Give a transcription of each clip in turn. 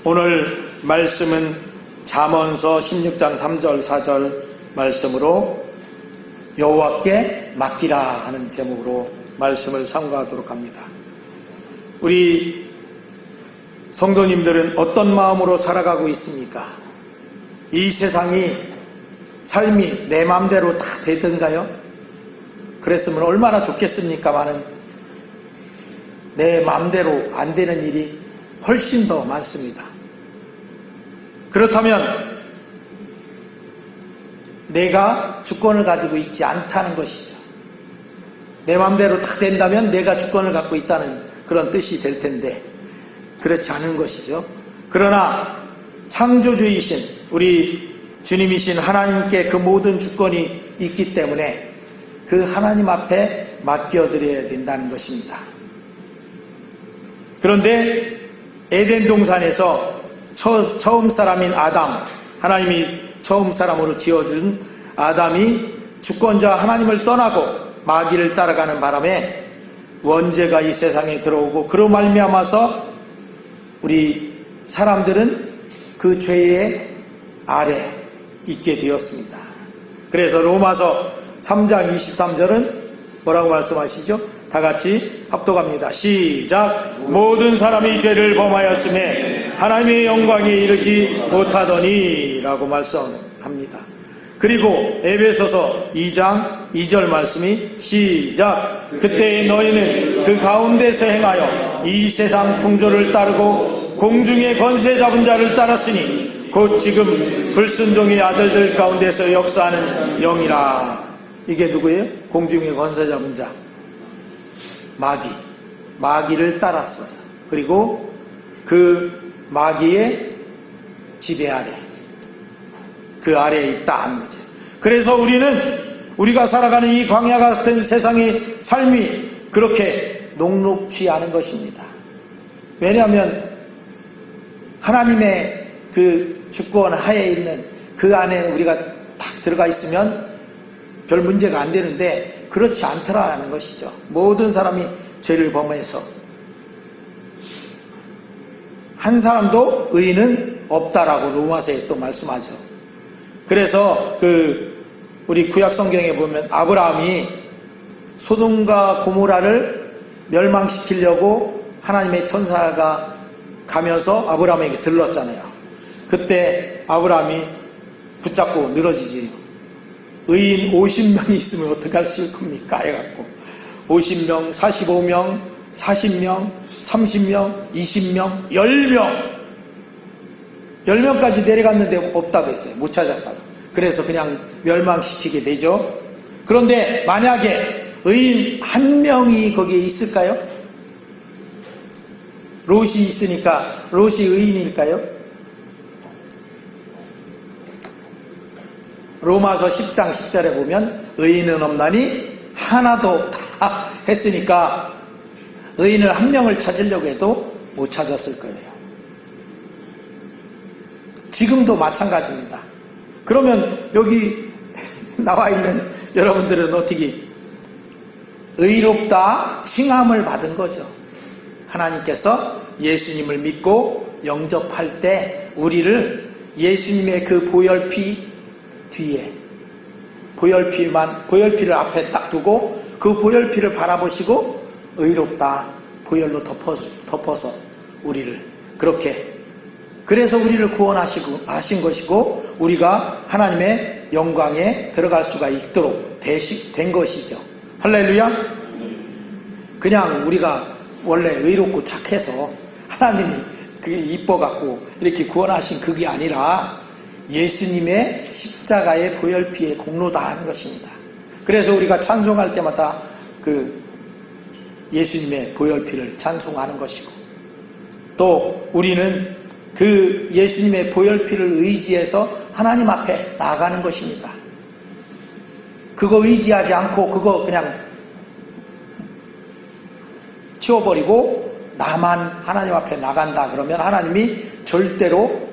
오늘 말씀은 잠언서 16장 3절 4절 말씀으로 여호와께 맡기라 하는 제목으로 말씀을 상고하도록 합니다. 우리 성도님들은 어떤 마음으로 살아가고 있습니까? 이 세상이 삶이 내 마음대로 다 되던가요? 그랬으면 얼마나 좋겠습니까마는 내 마음대로 안 되는 일이 훨씬 더 많습니다. 그렇다면 내가 주권을 가지고 있지 않다는 것이죠. 내 마음대로 다 된다면 내가 주권을 갖고 있다는 그런 뜻이 될 텐데 그렇지 않은 것이죠. 그러나 창조주이신 우리 주님이신 하나님께 그 모든 주권이 있기 때문에 그 하나님 앞에 맡겨드려야 된다는 것입니다. 그런데 에덴 동산에서 처음 사람인 아담, 하나님이 처음 사람으로 지어준 아담이 주권자 하나님을 떠나고 마귀를 따라가는 바람에 원죄가 이 세상에 들어오고 그로 말미암아서 우리 사람들은 그 죄의 아래 있게 되었습니다. 그래서 로마서 3장 23절은 뭐라고 말씀하시죠? 다 같이 합독합니다. 시작. 모든 사람이 죄를 범하였음에 하나님의 영광에 이르지 못하더니 라고 말씀합니다. 그리고 에베소서 2장 2절 말씀이 시작. 그때 너희는 그 가운데서 행하여 이 세상 풍조를 따르고 공중의 권세 잡은 자를 따랐으니 곧 지금 불순종의 아들들 가운데서 역사하는 영이라. 이게 누구예요? 공중의 권세 잡은 자. 마귀를 따랐어요. 그리고 그 마귀의 지배 아래, 그 아래에 있다는 거죠. 그래서 우리가 살아가는 이 광야 같은 세상의 삶이 그렇게 녹록지 않은 것입니다. 왜냐하면 하나님의 그 주권 하에 있는 그 안에 우리가 딱 들어가 있으면 별 문제가 안 되는데 그렇지 않더라는 것이죠. 모든 사람이 죄를 범해서 한 사람도 의인은 없다라고 로마서에 또 말씀하죠. 그래서 우리 구약 성경에 보면 아브라함이 소돔과 고모라를 멸망시키려고 하나님의 천사가 가면서 아브라함에게 들렀잖아요. 그때 아브라함이 붙잡고 늘어지지. 의인 50명이 있으면 어떡하실 겁니까? 해갖고 50명, 45명, 40명, 30명, 20명, 10명 10명까지 내려갔는데 없다고 했어요. 못 찾았다고. 그래서 그냥 멸망시키게 되죠. 그런데 만약에 의인 한 명이 거기에 있을까요? 롯이 있으니까 롯이 의인일까요? 로마서 10장 10절에 보면 의인은 없나니 하나도 없다 했으니까 의인을 한 명을 찾으려고 해도 못 찾았을 거예요. 지금도 마찬가지입니다. 그러면 여기 나와 있는 여러분들은 어떻게 의롭다 칭함을 받은 거죠. 하나님께서 예수님을 믿고 영접할 때 우리를 예수님의 그 보혈피 뒤에 보혈피를 앞에 딱 두고 그 보혈피를 바라보시고 의롭다 보혈로 덮어서 우리를 그렇게 그래서 우리를 구원하신 것이고 우리가 하나님의 영광에 들어갈 수가 있도록 된 것이죠. 할렐루야. 그냥 우리가 원래 의롭고 착해서 하나님이 그게 이뻐갖고 이렇게 구원하신 그게 아니라 예수님의 십자가의 보혈피의 공로다 하는 것입니다. 그래서 우리가 찬송할 때마다 그 예수님의 보혈피를 찬송하는 것이고 또 우리는 그 예수님의 보혈피를 의지해서 하나님 앞에 나가는 것입니다. 그거 의지하지 않고 그거 그냥 치워버리고 나만 하나님 앞에 나간다 그러면 하나님이 절대로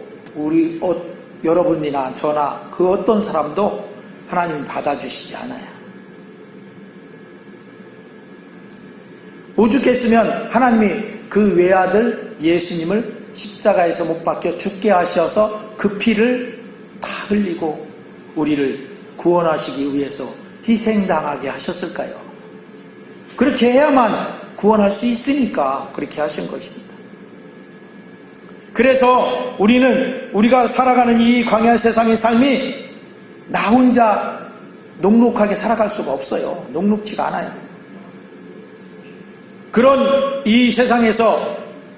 여러분이나 저나 그 어떤 사람도 하나님이 받아주시지 않아요. 오죽했으면 하나님이 그 외아들 예수님을 십자가에서 못 박혀 죽게 하셔서 그 피를 다 흘리고 우리를 구원하시기 위해서 희생당하게 하셨을까요? 그렇게 해야만 구원할 수 있으니까 그렇게 하신 것입니다. 그래서 우리가 살아가는 이 광야 세상의 삶이 나 혼자 녹록하게 살아갈 수가 없어요. 녹록지가 않아요. 그런 이 세상에서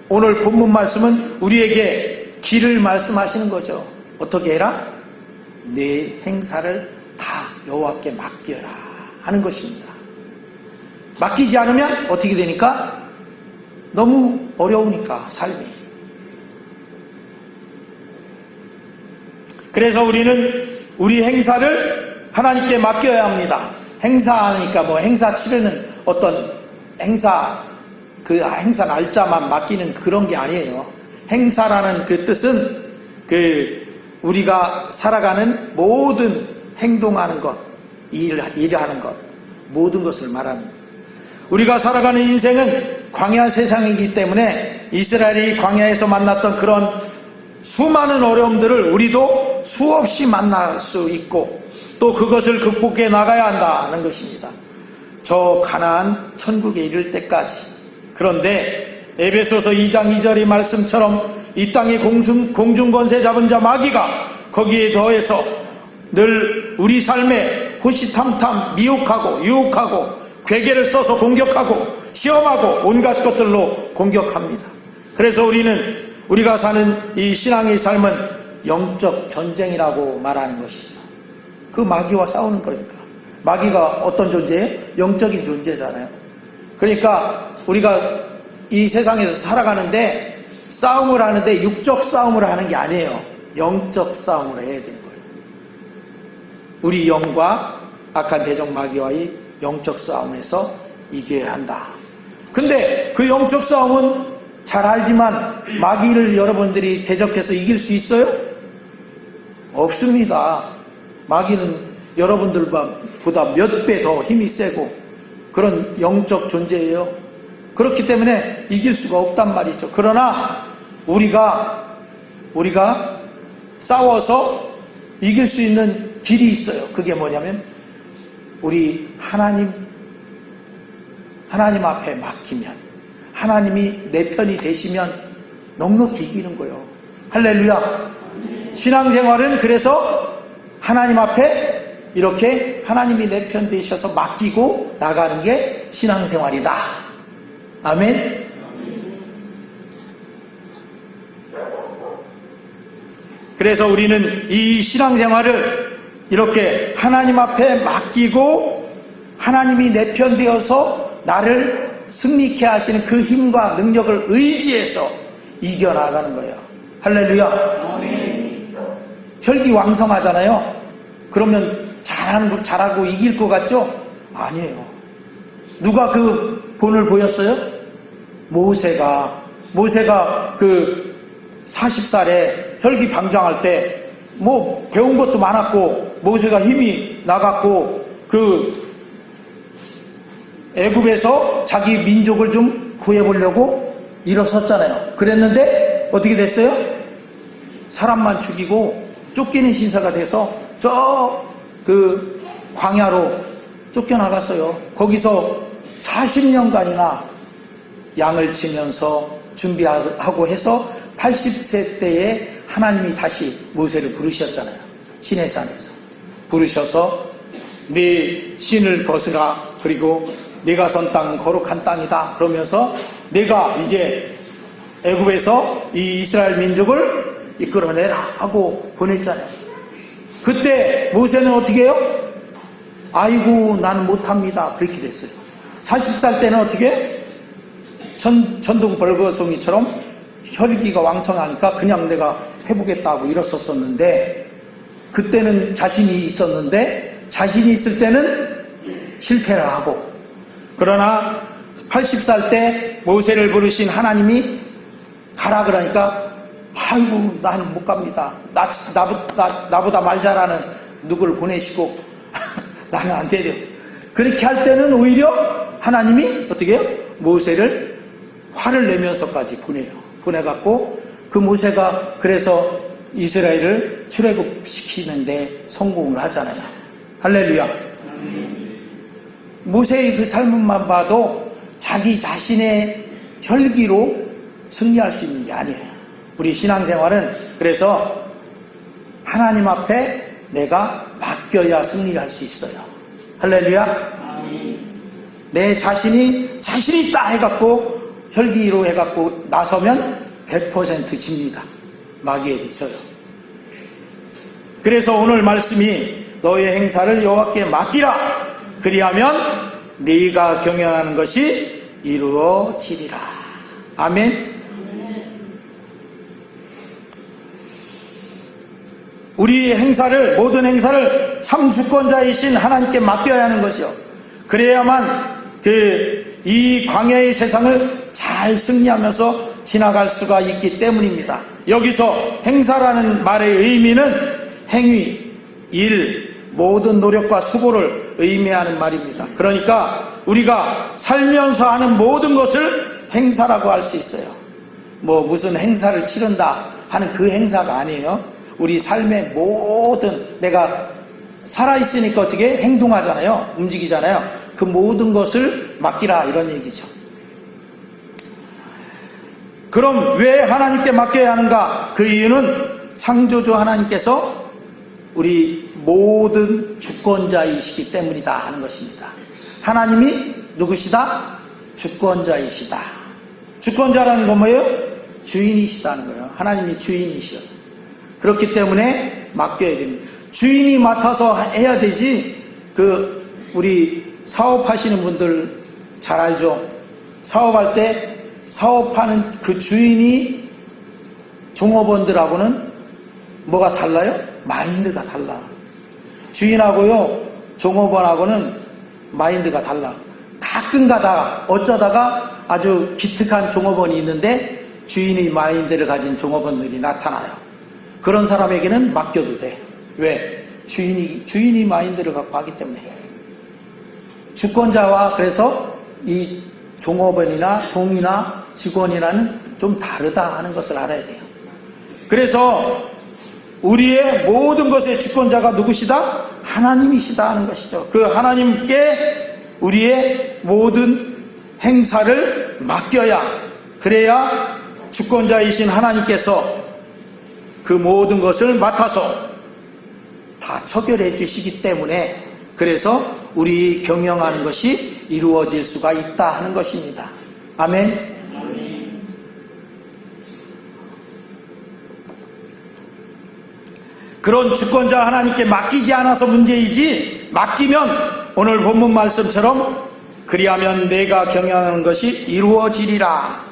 오늘 본문 말씀은 우리에게 길을 말씀하시는 거죠. 어떻게 해라? 내 행사를 다 여호와께 맡겨라 하는 것입니다. 맡기지 않으면 어떻게 되니까? 너무 어려우니까 삶이. 그래서 우리는 우리 행사를 하나님께 맡겨야 합니다. 행사하니까 뭐 행사 치르는 어떤 행사, 그 행사 날짜만 맡기는 그런 게 아니에요. 행사라는 그 뜻은 우리가 살아가는 모든 행동하는 것, 일하는 것, 모든 것을 말합니다. 우리가 살아가는 인생은 광야 세상이기 때문에 이스라엘이 광야에서 만났던 그런 수많은 어려움들을 우리도 수없이 만날 수 있고 또 그것을 극복해 나가야 한다는 것입니다. 저 가나안 천국에 이를 때까지. 그런데 에베소서 2장 2절의 말씀처럼 이 땅의 공중권세 잡은 자 마귀가 거기에 더해서 늘 우리 삶에 호시탐탐 미혹하고 유혹하고 괴계를 써서 공격하고 시험하고 온갖 것들로 공격합니다. 그래서 우리가 사는 이 신앙의 삶은 영적 전쟁이라고 말하는 것이죠. 그 마귀와 싸우는 거니까. 마귀가 어떤 존재예요? 영적인 존재잖아요. 그러니까 우리가 이 세상에서 살아가는데 싸움을 하는데 육적 싸움을 하는 게 아니에요. 영적 싸움을 해야 되는 거예요. 우리 영과 악한 대적 마귀와의 영적 싸움에서 이겨야 한다. 근데 그 영적 싸움은 잘 알지만 마귀를 여러분들이 대적해서 이길 수 있어요? 없습니다. 마귀는 여러분들보다 몇 배 더 힘이 세고 그런 영적 존재예요. 그렇기 때문에 이길 수가 없단 말이죠. 그러나 우리가 싸워서 이길 수 있는 길이 있어요. 그게 뭐냐면 우리 하나님 앞에 맡기면 하나님이 내 편이 되시면 넉넉히 이기는 거예요. 할렐루야. 신앙생활은 그래서 하나님 앞에 이렇게 하나님이 내 편 되셔서 맡기고 나가는 게 신앙생활이다. 아멘. 그래서 우리는 이 신앙생활을 이렇게 하나님 앞에 맡기고 하나님이 내 편 되어서 나를 승리케 하시는 그 힘과 능력을 의지해서 이겨나가는 거예요. 할렐루야. 아멘. 혈기왕성하잖아요. 그러면 잘하고 이길 것 같죠? 아니에요. 누가 그 본을 보였어요? 모세가 그 40살에 혈기방장할 때 뭐 배운 것도 많았고 모세가 힘이 나갔고 그 애굽에서 자기 민족을 좀 구해보려고 일어섰잖아요. 그랬는데 어떻게 됐어요? 사람만 죽이고 쫓기는 신사가 돼서 저 그 광야로 쫓겨나갔어요. 거기서 40년간이나 양을 치면서 준비하고 해서 80세 때에 하나님이 다시 모세를 부르셨잖아요. 시내산에서 부르셔서 네 신을 벗으라. 그리고 네가 선 땅은 거룩한 땅이다. 그러면서 내가 이제 애굽에서 이 이스라엘 민족을 이끌어내라 하고 보냈잖아요. 그때 모세는 어떻게 해요? 아이고 나는 못합니다. 그렇게 됐어요. 40살 때는 어떻게? 천둥 벌거송이처럼 혈기가 왕성하니까 그냥 내가 해보겠다고 일었었는데 그때는 자신이 있었는데 자신이 있을 때는 실패를 하고 그러나 80살 때 모세를 부르신 하나님이 가라 그러니까 아이고 나는 못 갑니다. 나보다 말 잘하는 누구를 보내시고 나는 안 돼요. 그렇게 할 때는 오히려 하나님이 어떻게 해요? 모세를 화를 내면서까지 보내요. 보내갖고 그 모세가 그래서 이스라엘을 출애굽시키는데 성공을 하잖아요. 할렐루야. 모세의 그 삶만 봐도 자기 자신의 혈기로 승리할 수 있는 게 아니에요. 우리 신앙생활은 그래서 하나님 앞에 내가 맡겨야 승리를 할 수 있어요. 할렐루야. 내 자신이 자신 있다 해갖고 혈기로 해갖고 나서면 100% 집니다. 마귀에 대해서요. 그래서 오늘 말씀이 너의 행사를 여호와께 맡기라. 그리하면 네가 경영하는 것이 이루어지리라. 아멘. 우리 행사를, 모든 행사를 참 주권자이신 하나님께 맡겨야 하는 것이요. 그래야만 이 광야의 세상을 잘 승리하면서 지나갈 수가 있기 때문입니다. 여기서 행사라는 말의 의미는 행위, 일, 모든 노력과 수고를 의미하는 말입니다. 그러니까 우리가 살면서 하는 모든 것을 행사라고 할 수 있어요. 뭐 무슨 행사를 치른다 하는 그 행사가 아니에요. 우리 삶의 모든, 내가 살아있으니까 어떻게 행동하잖아요. 움직이잖아요. 그 모든 것을 맡기라, 이런 얘기죠. 그럼 왜 하나님께 맡겨야 하는가? 그 이유는 창조주 하나님께서 우리 모든 주권자이시기 때문이다 하는 것입니다. 하나님이 누구시다? 주권자이시다. 주권자라는 건 뭐예요? 주인이시다는 거예요. 하나님이 주인이시여. 그렇기 때문에 맡겨야 됩니다. 주인이 맡아서 해야 되지. 우리 사업하시는 분들 잘 알죠? 사업할 때 사업하는 그 주인이 종업원들하고는 뭐가 달라요? 마인드가 달라. 주인하고요, 종업원하고는 마인드가 달라. 가끔 가다가 어쩌다가 아주 기특한 종업원이 있는데 주인의 마인드를 가진 종업원들이 나타나요. 그런 사람에게는 맡겨도 돼. 왜? 주인이 마인드를 갖고 하기 때문에. 주권자와 그래서 이 종업원이나 종이나 직원이라는 좀 다르다 하는 것을 알아야 돼요. 그래서 우리의 모든 것의 주권자가 누구시다? 하나님이시다 하는 것이죠. 그 하나님께 우리의 모든 행사를 맡겨야, 그래야 주권자이신 하나님께서 그 모든 것을 맡아서 다 처결해 주시기 때문에, 그래서 우리 경영하는 것이 이루어질 수가 있다 하는 것입니다. 아멘. 그런 주권자 하나님께 맡기지 않아서 문제이지, 맡기면 오늘 본문 말씀처럼 그리하면 내가 경영하는 것이 이루어지리라.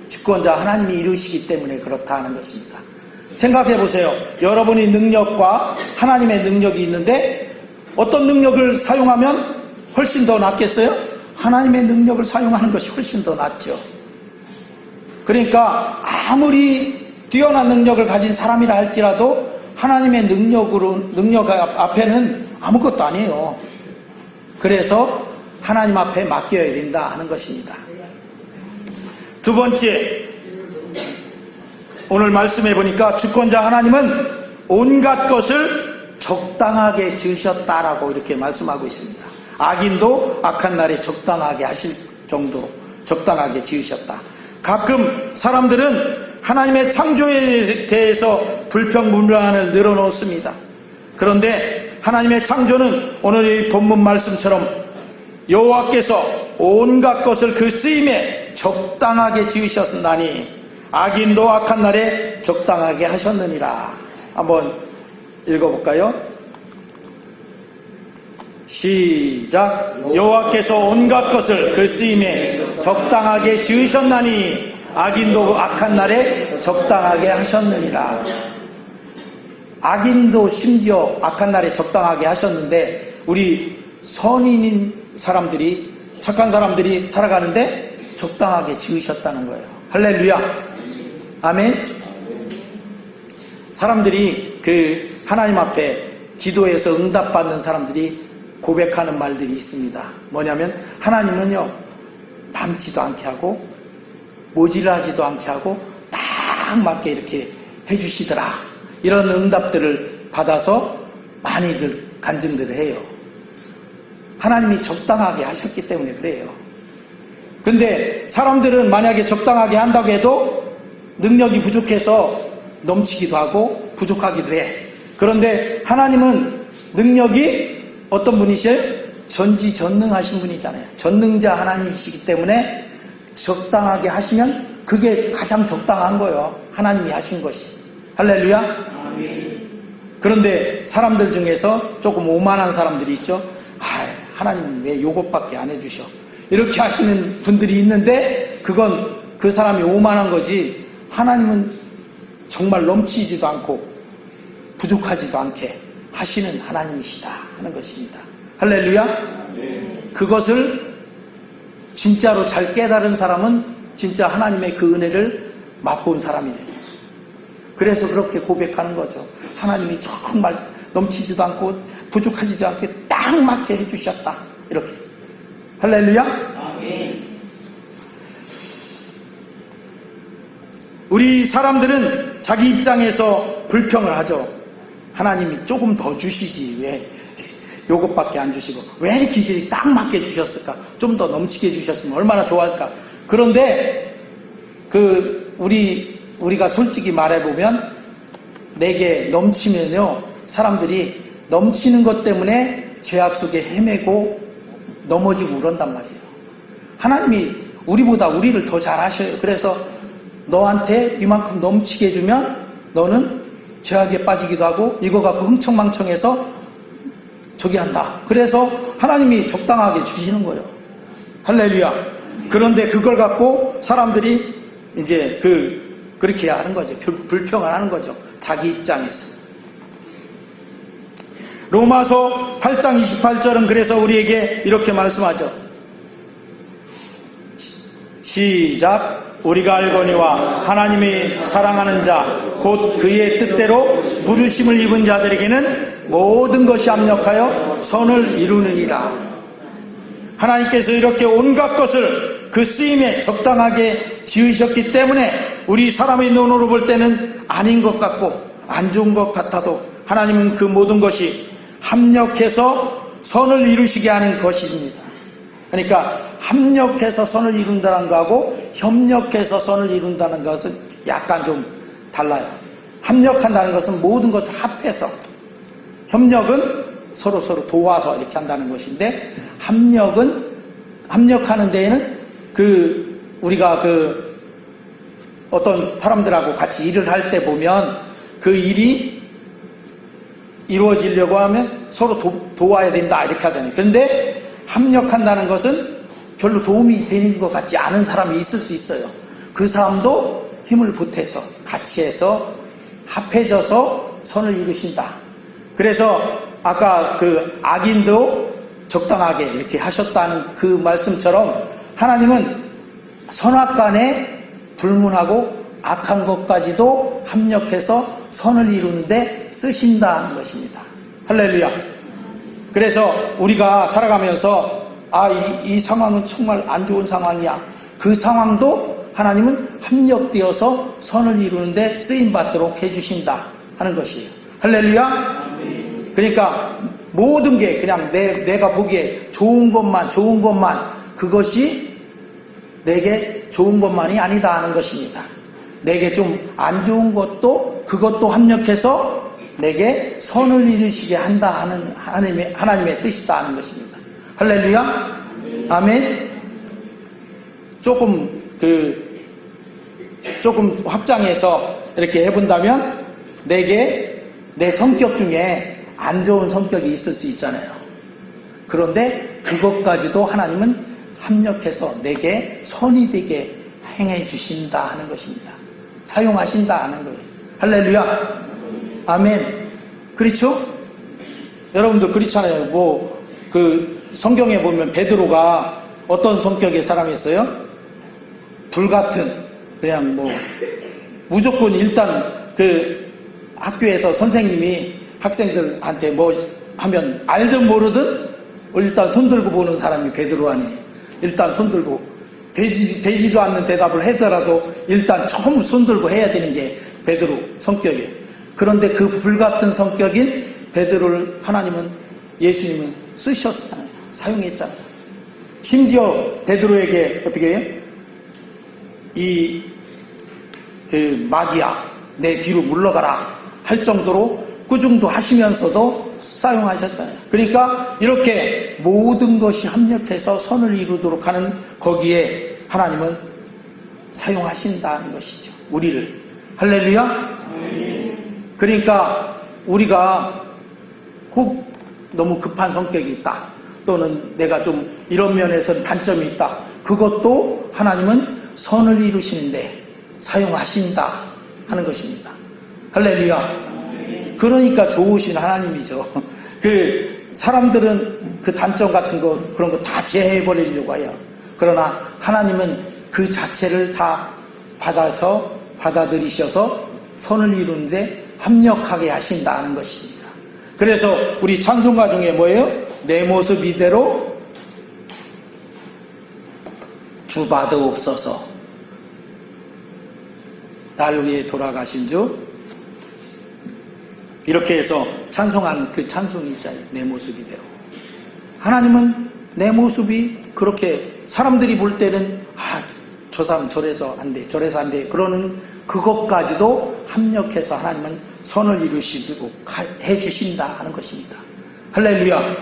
주권자 하나님이 이루시기 때문에 그렇다 하는 것입니다. 생각해 보세요. 여러분의 능력과 하나님의 능력이 있는데 어떤 능력을 사용하면 훨씬 더 낫겠어요? 하나님의 능력을 사용하는 것이 훨씬 더 낫죠. 그러니까 아무리 뛰어난 능력을 가진 사람이라 할지라도 하나님의 능력 앞에는 아무것도 아니에요. 그래서 하나님 앞에 맡겨야 된다 하는 것입니다. 두 번째, 오늘 말씀해 보니까 주권자 하나님은 온갖 것을 적당하게 지으셨다라고 이렇게 말씀하고 있습니다. 악인도 악한 날에 적당하게 하실 정도로 적당하게 지으셨다. 가끔 사람들은 하나님의 창조에 대해서 불평불만을 늘어놓습니다. 그런데 하나님의 창조는 오늘 이 본문 말씀처럼 여호와께서 온갖 것을 그 쓰임에 적당하게 지으셨나니 악인도 악한 날에 적당하게 하셨느니라. 한번 읽어볼까요? 시작. 여호와께서 온갖 것을 그 쓰임에 적당하게 지으셨나니 악인도 악한 날에 적당하게 하셨느니라. 악인도 심지어 악한 날에 적당하게 하셨는데 우리 선인인 사람들이, 착한 사람들이 살아가는데 적당하게 지으셨다는 거예요. 할렐루야. 아멘. 사람들이 그 하나님 앞에 기도해서 응답받는 사람들이 고백하는 말들이 있습니다. 뭐냐면 하나님은요 남지도 않게 하고 모질하지도 않게 하고 다 딱 맞게 이렇게 해주시더라. 이런 응답들을 받아서 많이들 간증들을 해요. 하나님이 적당하게 하셨기 때문에 그래요. 근데 사람들은 만약에 적당하게 한다고 해도 능력이 부족해서 넘치기도 하고 부족하기도 해. 그런데 하나님은 능력이 어떤 분이세요? 전지전능하신 분이잖아요. 전능자 하나님이시기 때문에 적당하게 하시면 그게 가장 적당한 거예요. 하나님이 하신 것이. 할렐루야. 아멘. 그런데 사람들 중에서 조금 오만한 사람들이 있죠. 하나님 왜 요것밖에 안 해주셔? 이렇게 하시는 분들이 있는데 그건 그 사람이 오만한 거지, 하나님은 정말 넘치지도 않고 부족하지도 않게 하시는 하나님이시다 하는 것입니다. 할렐루야. 그것을 진짜로 잘 깨달은 사람은 진짜 하나님의 그 은혜를 맛본 사람이에요. 그래서 그렇게 고백하는 거죠. 하나님이 정말 넘치지도 않고 부족하지도 않게 딱 맞게 해주셨다, 이렇게. 할렐루야. 아멘. 우리 사람들은 자기 입장에서 불평을 하죠. 하나님이 조금 더 주시지 왜 요것밖에 안 주시고 왜 이렇게 길이 딱 맞게 주셨을까? 좀 더 넘치게 주셨으면 얼마나 좋아할까? 그런데 우리가 솔직히 말해보면 내게 넘치면요, 사람들이 넘치는 것 때문에 죄악 속에 헤매고 넘어지고 그런단 말이에요. 하나님이 우리보다 우리를 더 잘 아셔요. 그래서 너한테 이만큼 넘치게 해주면 너는 죄악에 빠지기도 하고 이거 갖고 흥청망청해서 저기 한다. 그래서 하나님이 적당하게 주시는 거예요. 할렐루야. 그런데 그걸 갖고 사람들이 이제 그렇게 하는 거죠. 불평을 하는 거죠. 자기 입장에서. 로마서 8장 28절은 그래서 우리에게 이렇게 말씀하죠. 시작. 우리가 알거니와 하나님이 사랑하는 자 곧 그의 뜻대로 부르심을 입은 자들에게는 모든 것이 합력하여 선을 이루느니라. 하나님께서 이렇게 온갖 것을 그 쓰임에 적당하게 지으셨기 때문에 우리 사람의 눈으로 볼 때는 아닌 것 같고 안 좋은 것 같아도 하나님은 그 모든 것이 합력해서 선을 이루시게 하는 것입니다. 그러니까 합력해서 선을 이룬다는 거하고 협력해서 선을 이룬다는 것은 약간 좀 달라요. 합력한다는 것은 모든 것을 합해서, 협력은 서로 도와서 이렇게 한다는 것인데, 합력하는 데에는 우리가 어떤 사람들하고 같이 일을 할 때 보면 그 일이 이루어지려고 하면 서로 도와야 된다 이렇게 하잖아요. 그런데 합력한다는 것은 별로 도움이 되는 것 같지 않은 사람이 있을 수 있어요. 그 사람도 힘을 보태서 같이 해서 합해져서 선을 이루신다. 그래서 아까 악인도 적당하게 이렇게 하셨다는 그 말씀처럼 하나님은 선악간에 불문하고 악한 것까지도 합력해서 선을 이루는데 쓰신다는 것입니다. 할렐루야. 그래서 우리가 살아가면서 이 상황은 정말 안 좋은 상황이야. 그 상황도 하나님은 합력되어서 선을 이루는데 쓰임받도록 해주신다 하는 것이에요. 할렐루야. 그러니까 모든 게 그냥 내가 보기에 좋은 것만 그것이 내게 좋은 것만이 아니다 하는 것입니다. 내게 좀 안 좋은 것도 그것도 합력해서 내게 선을 이루시게 한다 하는 하나님의 뜻이다 하는 것입니다. 할렐루야. 아멘. 조금 확장해서 이렇게 해본다면 내게 내 성격 중에 안 좋은 성격이 있을 수 있잖아요. 그런데 그것까지도 하나님은 합력해서 내게 선이 되게 행해 주신다 하는 것입니다. 사용하신다 하는 거예요. 할렐루야. 아멘. 그렇죠? 여러분도 그렇잖아요. 성경에 보면 베드로가 어떤 성격의 사람이었어요? 불같은, 그냥 무조건 일단 학교에서 선생님이 학생들한테 하면 알든 모르든 일단 손들고 보는 사람이 베드로 아니에요. 일단 손들고 되지도 않는 대답을 하더라도 일단 처음 손들고 해야 되는 게 베드로 성격이에요. 그런데 그 불같은 성격인 베드로를 예수님은 쓰셨잖아요. 사용했잖아요. 심지어 베드로에게 어떻게 해요? 마귀야, 내 뒤로 물러가라 할 정도로 꾸중도 하시면서도 사용하셨잖아요. 그러니까 이렇게 모든 것이 합력해서 선을 이루도록 하는 거기에 하나님은 사용하신다는 것이죠. 우리를. 할렐루야? 그러니까 우리가 혹 너무 급한 성격이 있다, 또는 내가 좀 이런 면에서는 단점이 있다, 그것도 하나님은 선을 이루시는데 사용하신다 하는 것입니다. 할렐루야. 그러니까 좋으신 하나님이죠. 사람들은 그 단점 같은 거, 그런 거 다 제해버리려고 해요. 그러나 하나님은 그 자체를 다 받아들이셔서 선을 이루는데 합력하게 하신다는 것입니다. 그래서 우리 찬송가 중에 뭐예요? 내 모습 이대로 주받아옵소서. 날 위해 돌아가신 주. 이렇게 해서 찬송한 그 찬송이 있잖아요. 내 모습 이대로. 하나님은 내 모습이 그렇게 사람들이 볼 때는 저 사람 저래서 안 돼, 저래서 안 돼, 그러는 그것까지도 합력해서 하나님은 선을 이루시고 해주신다 하는 것입니다. 할렐루야.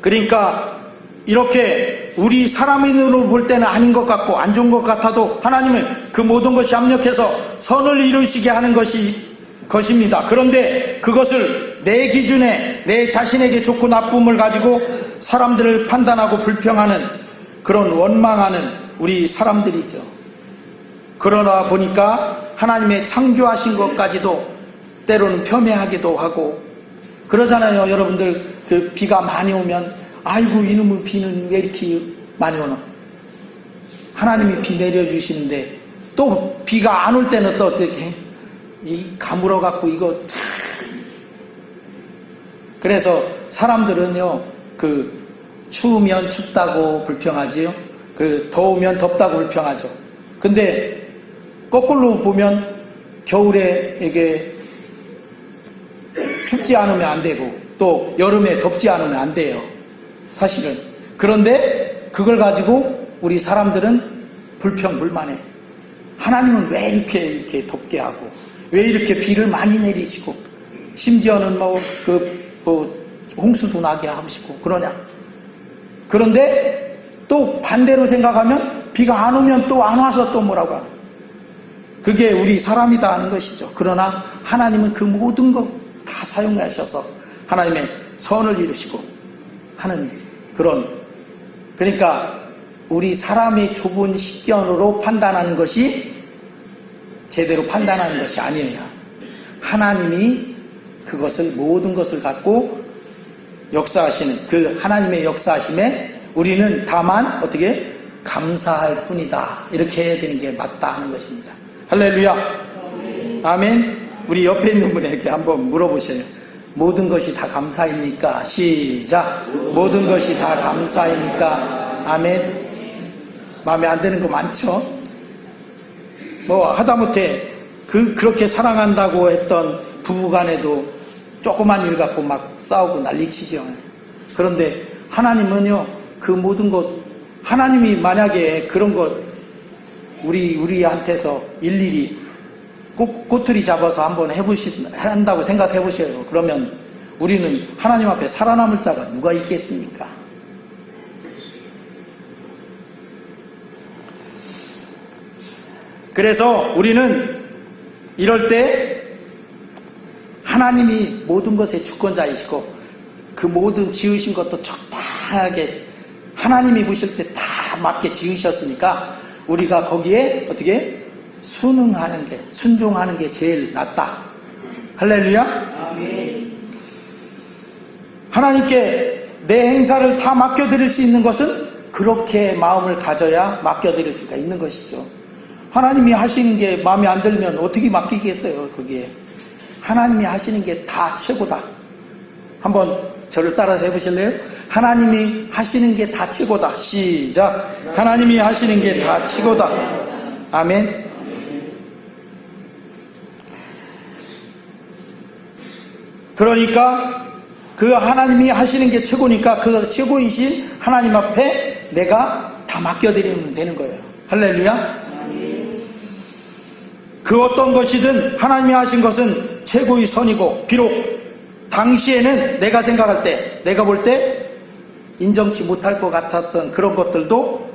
그러니까 이렇게 우리 사람의 눈으로 볼 때는 아닌 것 같고 안 좋은 것 같아도 하나님은 그 모든 것이 합력해서 선을 이루시게 하는 것입니다. 그런데 그것을 내 기준에 내 자신에게 좋고 나쁨을 가지고 사람들을 판단하고 불평하는, 그런 원망하는 우리 사람들이죠. 그러나 보니까 하나님의 창조하신 것까지도 때로는 폄훼하기도 하고 그러잖아요. 여러분들 비가 많이 오면 아이고 이놈의 비는 왜 이렇게 많이 오나. 하나님이 비 내려주시는데 또 비가 안 올 때는 또 어떻게 가물어 갖고 이거 참. 그래서 사람들은요, 추우면 춥다고 불평하지요. 더우면 덥다고 불평하죠. 근데 거꾸로 보면 겨울에 이게 춥지 않으면 안 되고 또 여름에 덥지 않으면 안 돼요. 사실은. 그런데 그걸 가지고 우리 사람들은 불평불만해. 하나님은 왜 이렇게 덥게 하고 왜 이렇게 비를 많이 내리시고 심지어는 홍수도 나게 하시고 그러냐. 그런데 또 반대로 생각하면 비가 안 오면 또 안 와서 또 뭐라고 하냐. 그게 우리 사람이다 하는 것이죠. 그러나 하나님은 그 모든 것 다 사용하셔서 하나님의 선을 이루시고 하는 그러니까 우리 사람의 좁은 식견으로 판단하는 것이 제대로 판단하는 것이 아니에요. 하나님이 그것을 모든 것을 갖고 역사하시는 그 하나님의 역사하심에 우리는 다만 어떻게 감사할 뿐이다, 이렇게 해야 되는 게 맞다 하는 것입니다. 할렐루야. 아멘. 우리 옆에 있는 분에게 한번 물어보세요. 모든 것이 다 감사입니까? 시작. 모든 것이 다 감사입니까? 아멘. 마음에 안 드는 거 많죠? 하다못해 그렇게 사랑한다고 했던 부부간에도 조그만 일 갖고 막 싸우고 난리치죠. 그런데 하나님은요, 그 모든 것, 하나님이 만약에 그런 것 우리한테서 일일이 꼬투리 잡아서 한번 한다고 생각해 보셔요. 그러면 우리는 하나님 앞에 살아남을 자가 누가 있겠습니까? 그래서 우리는 이럴 때 하나님이 모든 것의 주권자이시고 그 모든 지으신 것도 적당하게 하나님이 보실 때 다 맞게 지으셨으니까 우리가 거기에 어떻게 순종하는 게 제일 낫다. 할렐루야. 아멘. 하나님께 내 행사를 다 맡겨드릴 수 있는 것은 그렇게 마음을 가져야 맡겨드릴 수가 있는 것이죠. 하나님이 하시는 게 마음에 안 들면 어떻게 맡기겠어요. 거기에 하나님이 하시는 게 다 최고다. 한번 저를 따라서 해보실래요? 하나님이 하시는 게 다 최고다. 시작. 하나님이 하시는 게 다 최고다. 아멘. 그러니까 그 하나님이 하시는 게 최고니까 그 최고이신 하나님 앞에 내가 다 맡겨드리면 되는 거예요. 할렐루야. 그 어떤 것이든 하나님이 하신 것은 최고의 선이고, 비록 당시에는 내가 생각할 때, 내가 볼 때 인정치 못할 것 같았던 그런 것들도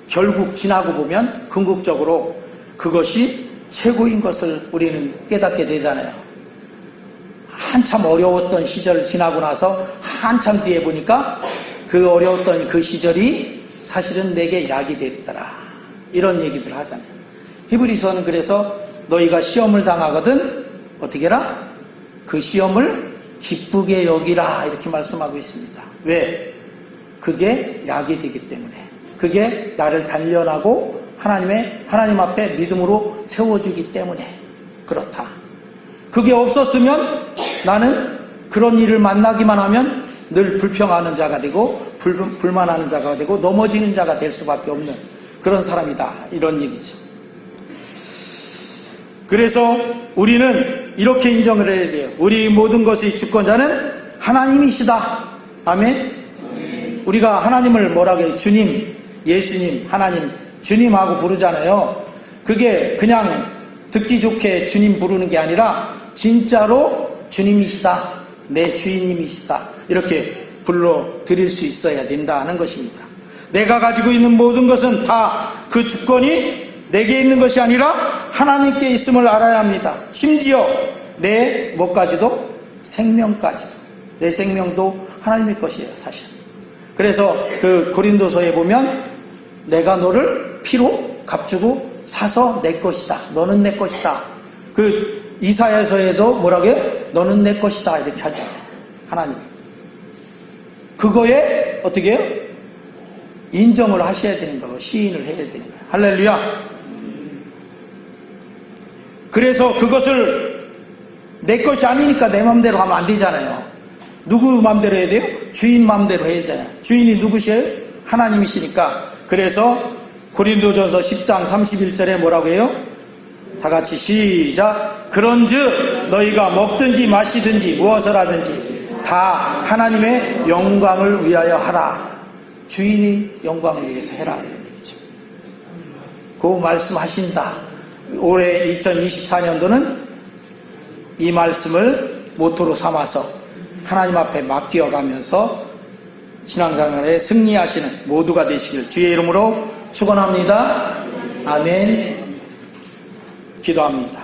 결국 지나고 보면 궁극적으로 그것이 최고인 것을 우리는 깨닫게 되잖아요. 한참 어려웠던 시절 지나고 나서 한참 뒤에 보니까 그 어려웠던 그 시절이 사실은 내게 약이 됐더라, 이런 얘기들 하잖아요. 히브리서는 그래서 너희가 시험을 당하거든 어떻게 해라? 그 시험을 기쁘게 여기라, 이렇게 말씀하고 있습니다. 왜? 그게 약이 되기 때문에, 그게 나를 단련하고 하나님 앞에 믿음으로 세워주기 때문에 그렇다. 그게 없었으면 나는 그런 일을 만나기만 하면 늘 불평하는 자가 되고 불만하는 자가 되고 넘어지는 자가 될 수밖에 없는 그런 사람이다, 이런 얘기죠. 그래서 우리는 이렇게 인정을 해야 돼요. 우리 모든 것의 주권자는 하나님이시다. 아멘. 우리가 하나님을 뭐라고 해요? 주님, 예수님, 하나님, 주님하고 부르잖아요. 그게 그냥 듣기 좋게 주님 부르는 게 아니라 진짜로 주님이시다, 내 주인님이시다, 이렇게 불러 드릴 수 있어야 된다는 것입니다. 내가 가지고 있는 모든 것은 다 그 주권이 내게 있는 것이 아니라 하나님께 있음을 알아야 합니다. 심지어 내 뭐까지도, 생명까지도, 내 생명도 하나님의 것이에요, 사실. 그래서 그 고린도서에 보면 내가 너를 피로 값주고 사서 내 것이다, 너는 내 것이다. 그 이사야서에도 뭐라고 해요? 너는 내 것이다, 이렇게 하죠, 하나님. 그거에 어떻게 해요? 인정을 하셔야 되는 거예요. 시인을 해야 되는 거예요. 할렐루야. 그래서 그것을 내 것이 아니니까 내 맘대로 하면 안 되잖아요. 누구 맘대로 해야 돼요? 주인 맘대로 해야 되잖아요. 주인이 누구시에요? 하나님이시니까. 그래서 고린도전서 10장 31절에 뭐라고 해요? 다 같이 시작. 그런즉 너희가 먹든지 마시든지 무엇을 하든지 다 하나님의 영광을 위하여 하라. 주인이 영광을 위해서 해라, 이런 얘기죠. 그 말씀하신다. 올해 2024년도는 이 말씀을 모토로 삼아서 하나님 앞에 맡겨가면서 신앙생활에 승리하시는 모두가 되시길 주의 이름으로 축원합니다. 아멘. 기도합니다.